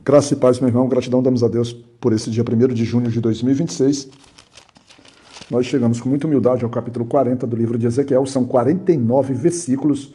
Graça e paz, meu irmão. Gratidão damos a Deus por esse dia 1º de junho de 2026. Nós chegamos com muita humildade ao capítulo 40 do livro de Ezequiel. São 49 versículos.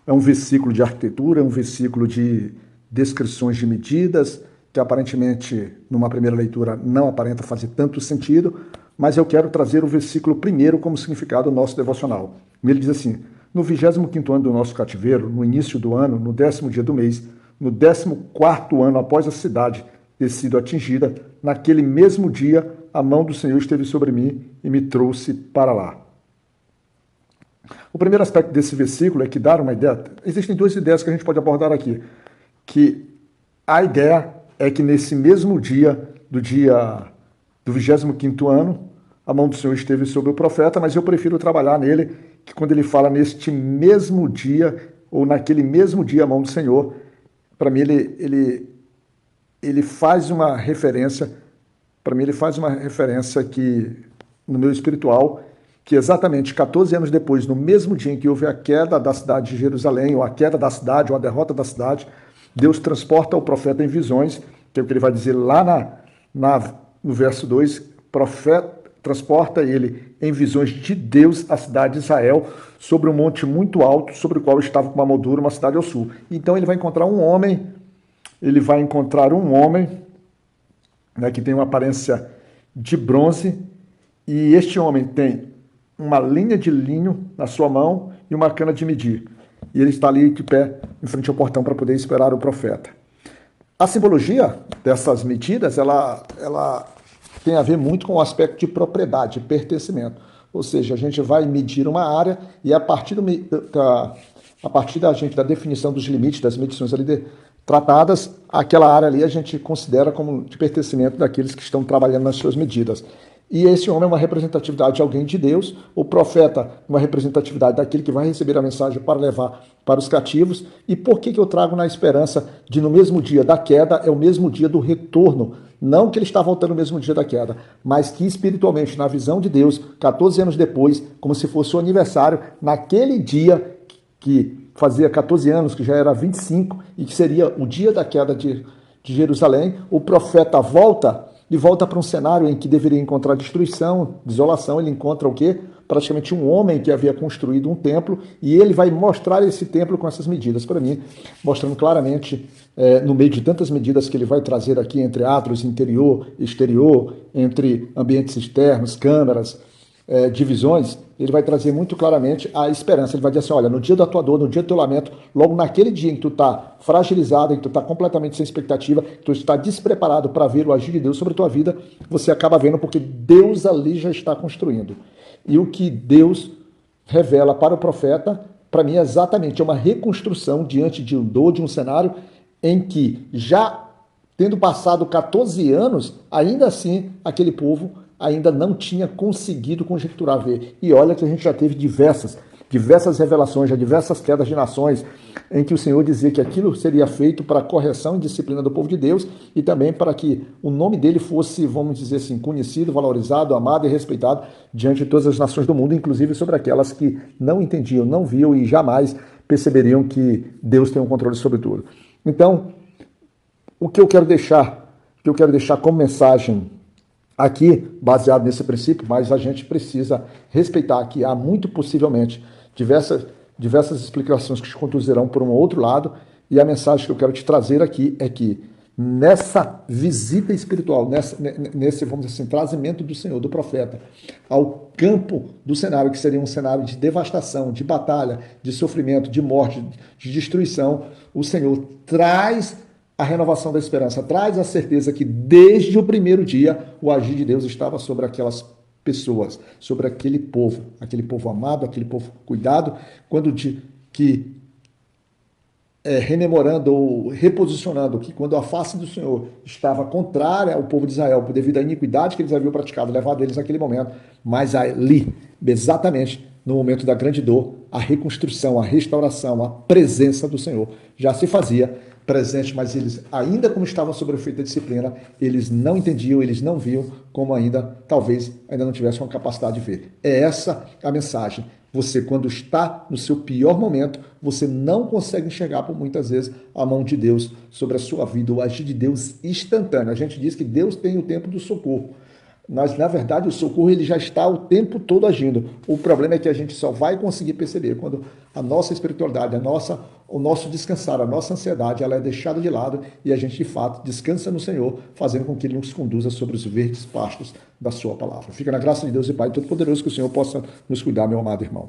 É um versículo de arquitetura, é um versículo de descrições de medidas, que aparentemente, numa primeira leitura, não aparenta fazer tanto sentido, mas eu quero trazer o versículo primeiro como significado do nosso devocional. Ele diz assim: no 25º ano do nosso cativeiro, no início do ano, no 10º dia do mês, no 14º ano após a cidade ter sido atingida, naquele mesmo dia a mão do Senhor esteve sobre mim e me trouxe para lá. O primeiro aspecto desse versículo é que dá uma ideia. Existem duas ideias que a gente pode abordar aqui. Que a ideia é que nesse mesmo dia do 25º ano, a mão do Senhor esteve sobre o profeta, mas eu prefiro trabalhar nele, que quando ele fala neste mesmo dia, ou naquele mesmo dia a mão do Senhor, para mim ele faz uma referência, que no meu espiritual, que exatamente 14 anos depois, no mesmo dia em que houve a queda da cidade de Jerusalém, ou a queda da cidade, ou a derrota da cidade, Deus transporta o profeta em visões, que é o que ele vai dizer lá no verso 2, profeta transporta ele em visões de Deus a cidade de Israel, sobre um monte muito alto, sobre o qual estava com uma moldura, uma cidade ao sul. Então ele vai encontrar um homem, né, que tem uma aparência de bronze, e este homem tem uma linha de linho na sua mão e uma cana de medir. E ele está ali de pé, em frente ao portão, para poder esperar o profeta. A simbologia dessas medidas, ela tem a ver muito com o aspecto de propriedade, de pertencimento. Ou seja, a gente vai medir uma área e a partir da definição dos limites, das medições ali tratadas, aquela área ali a gente considera como de pertencimento daqueles que estão trabalhando nas suas medidas. E esse homem é uma representatividade de alguém de Deus, o profeta uma representatividade daquele que vai receber a mensagem para levar para os cativos. E por que eu trago na esperança de no mesmo dia da queda é o mesmo dia do retorno? Não que ele está voltando no mesmo dia da queda, mas que espiritualmente, na visão de Deus, 14 anos depois, como se fosse o aniversário, naquele dia que fazia 14 anos, que já era 25, e que seria o dia da queda de Jerusalém, o profeta volta para um cenário em que deveria encontrar destruição, desolação. Ele encontra o quê? Praticamente um homem que havia construído um templo, e ele vai mostrar esse templo com essas medidas para mim, mostrando claramente, no meio de tantas medidas que ele vai trazer aqui, entre átrios, interior, exterior, entre ambientes externos, câmaras, divisões, ele vai trazer muito claramente a esperança. Ele vai dizer assim: olha, no dia da tua dor, no dia do teu lamento, logo naquele dia em que tu está fragilizado, em que tu está completamente sem expectativa, que tu está despreparado para ver o agir de Deus sobre a tua vida, você acaba vendo porque Deus ali já está construindo. E o que Deus revela para o profeta, para mim, é exatamente uma reconstrução diante de um dor, de um cenário em que, já tendo passado 14 anos, ainda assim, aquele povo ainda não tinha conseguido conjecturar, ver. E olha que a gente já teve diversas revelações, já diversas quedas de nações, em que o Senhor dizia que aquilo seria feito para a correção e disciplina do povo de Deus, e também para que o nome dele fosse, vamos dizer assim, conhecido, valorizado, amado e respeitado diante de todas as nações do mundo, inclusive sobre aquelas que não entendiam, não viam e jamais perceberiam que Deus tem um controle sobre tudo. Então, o que eu quero deixar como mensagem aqui, baseado nesse princípio, mas a gente precisa respeitar que há muito possivelmente diversas explicações que te conduzirão por um outro lado, e a mensagem que eu quero te trazer aqui é que nessa visita espiritual, nesse, vamos dizer assim, trazimento do Senhor, do profeta, ao campo do cenário, que seria um cenário de devastação, de batalha, de sofrimento, de morte, de destruição, o Senhor traz a renovação da esperança, traz a certeza que desde o primeiro dia o agir de Deus estava sobre aquelas pessoas, sobre aquele povo amado, aquele povo cuidado, rememorando ou reposicionando que quando a face do Senhor estava contrária ao povo de Israel, devido à iniquidade que eles haviam praticado, levado eles naquele momento, mas ali, exatamente no momento da grande dor, a reconstrução, a restauração, a presença do Senhor já se fazia presente, mas eles, ainda como estavam sob o efeito da disciplina, eles não entendiam, eles não viam, como talvez ainda não tivessem uma capacidade de ver. É essa a mensagem. Você, quando está no seu pior momento, você não consegue enxergar, por muitas vezes, a mão de Deus sobre a sua vida, o agir de Deus instantâneo. A gente diz que Deus tem o tempo do socorro. Mas, na verdade, o socorro ele já está o tempo todo agindo. O problema é que a gente só vai conseguir perceber quando a nossa espiritualidade, o nosso descansar, a nossa ansiedade, ela é deixada de lado e a gente, de fato, descansa no Senhor, fazendo com que Ele nos conduza sobre os verdes pastos da sua palavra. Fica na graça de Deus e Pai Todo-Poderoso, que o Senhor possa nos cuidar, meu amado irmão.